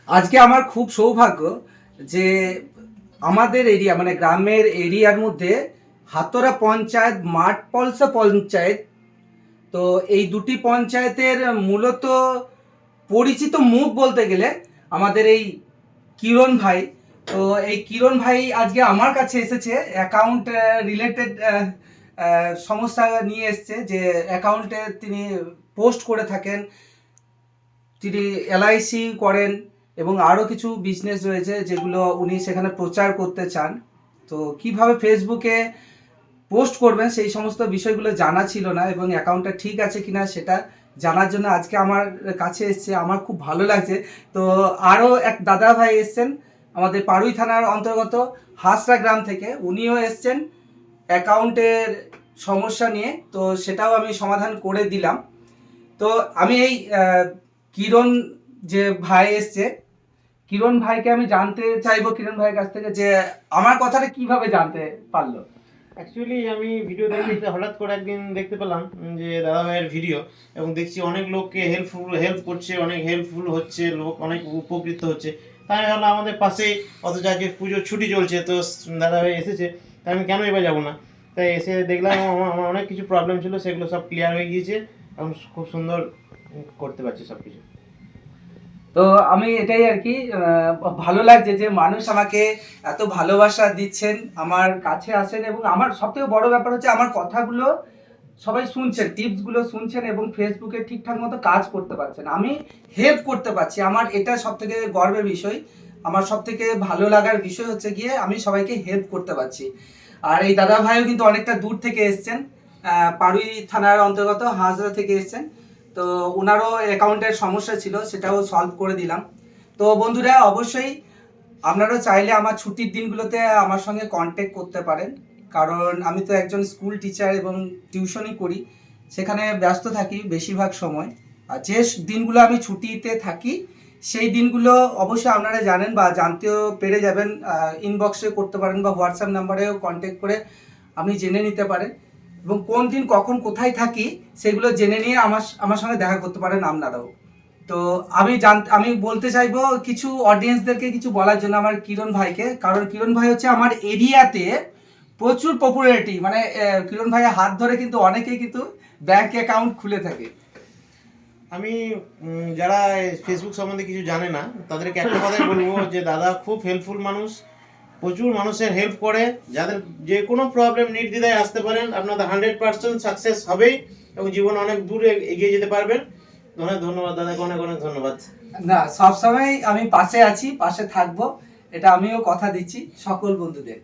আজকে আমার খুব সৌভাগ্য যে আমাদের এরিয়া মানে গ্রামের এরিয়ার মধ্যে হাতরা পঞ্চায়েত মাঠপলসা পঞ্চায়েত, তো এই দুটি পঞ্চায়েতের মূলত পরিচিত মুখ বলতে গেলে আমাদের এই কিরণ ভাই। তো এই কিরণ ভাই আজকে আমার কাছে এসেছে অ্যাকাউন্ট রিলেটেড সমস্যা নিয়ে এসছে, যে অ্যাকাউন্টে তিনি পোস্ট করে থাকেন, তিনি এলআইসি করেন এবং আরও কিছু বিজনেস রয়েছে যেগুলো উনি সেখানে প্রচার করতে চান। তো কিভাবে ফেসবুকে পোস্ট করবেন সেই সমস্ত বিষয়গুলো জানা ছিল না, এবং অ্যাকাউন্টটা ঠিক আছে কিনা সেটা জানার জন্য আজকে আমার কাছে এসছে। আমার খুব ভালো লাগছে। তো আরও এক দাদা ভাই এসছেন আমাদের পাড়ুই থানার অন্তর্গত হাসরা গ্রাম থেকে, উনিও এসছেন অ্যাকাউন্টের সমস্যা নিয়ে, তো সেটাও আমি সমাধান করে দিলাম। তো আমি এই কিরণ যে ভাই এসছে, কিরণ ভাইকে আমি জানতে চাইবো কিরণ ভাইয়ের কাছ থেকে যে আমার কথাটা কিভাবে জানতে পারলো। অ্যাকচুয়ালি আমি ভিডিও দেখতে হঠাৎ করে একদিন দেখতে পেলাম যে দাদা ভাইয়ের ভিডিও, এবং দেখছি অনেক লোককে হেল্প করছে, অনেক হেল্পফুল হচ্ছে, লোক অনেক উপকৃত হচ্ছে। তাই আমি ভাবলাম আমাদের পাশে অথচ আজকে পুজোর ছুটি চলছে, তো দাদা ভাই এসেছে, তাই আমি কেন এবার যাবো না। তাই এসে দেখলাম আমার অনেক কিছু প্রবলেম ছিল, সেগুলো সব ক্লিয়ার হয়ে গিয়েছে, এবং খুব সুন্দর করতে পারছি সব কিছু। তো আমি এটাই আর কি ভালো লাগছে যে মানুষ আমাকে এত ভালোবাসা দিচ্ছেন, আমার কাছে আসেন, এবং আমার সবথেকে বড় ব্যাপার হচ্ছে আমার কথাগুলো সবাই শুনছেন, টিপসগুলো শুনছেন এবং ফেসবুকে ঠিকঠাক মতো কাজ করতে পারছেন, আমি হেল্প করতে পারছি। আমার এটা সবথেকে গর্বের বিষয়। আমার সবথেকে ভালো লাগার বিষয় হচ্ছে গিয়ে আমি সবাইকে হেল্প করতে পারছি। আর এই দাদা ভাইও কিন্তু অনেকটা দূর থেকে এসছেন, পাড়ুই থানার অন্তর্গত হাজরা থেকে এসছেন। তো ওনারও অ্যাকাউন্টের সমস্যা ছিল, সেটাও সলভ করে দিলাম। তো বন্ধুরা অবশ্যই আপনারাও চাইলে আমার ছুটির দিনগুলোতে আমার সঙ্গে কন্ট্যাক্ট করতে পারেন, কারণ আমি তো একজন স্কুল টিচার এবং টিউশনই করি, সেখানে ব্যস্ত থাকি বেশিরভাগ সময়। আর যে দিনগুলো আমি ছুটিতে থাকি সেই দিনগুলো অবশ্যই আপনারা জানেন বা জানতেও পেরে যাবেন, ইনবক্সে করতে পারেন বা হোয়াটসঅ্যাপ নাম্বারেও কন্ট্যাক্ট করে আপনি জেনে নিতে পারেন, এবং কোন দিন কখন কোথায় থাকি সেগুলো জেনে নিয়ে আমার সঙ্গে দেখা করতে পারেন আপনারাও। তো আমি বলতে চাইবো কিছু অডিয়েন্সদেরকে কিছু বলার জন্য আমার কিরণ ভাইকে, কারণ কিরণ ভাই হচ্ছে আমার এরিয়াতে প্রচুর পপুলারিটি, মানে কিরণ ভাইয়ের হাত ধরে কিন্তু অনেকেই কিন্তু ব্যাংক অ্যাকাউন্ট খুলে থাকে। আমি যারা ফেসবুক সম্বন্ধে কিছু জানে না তাদেরকে একটা কথাই বলবো যে দাদা খুব হেল্পফুল মানুষ, প্রচুর মানুষের হেল্প করে, যাদের যে কোনো প্রবলেম নির্দ্বিধায় আসতে পারেন, আপনাদের 100% সাকসেস হবেই এবং জীবনে অনেক দূরে এগিয়ে যেতে পারবেন। ধন্যবাদ দাদাকে, অনেক অনেক ধন্যবাদ। না, সবসময় আমি পাশে আছি, পাশে থাকবো, এটা আমিও কথা দিচ্ছি সকল বন্ধুদের।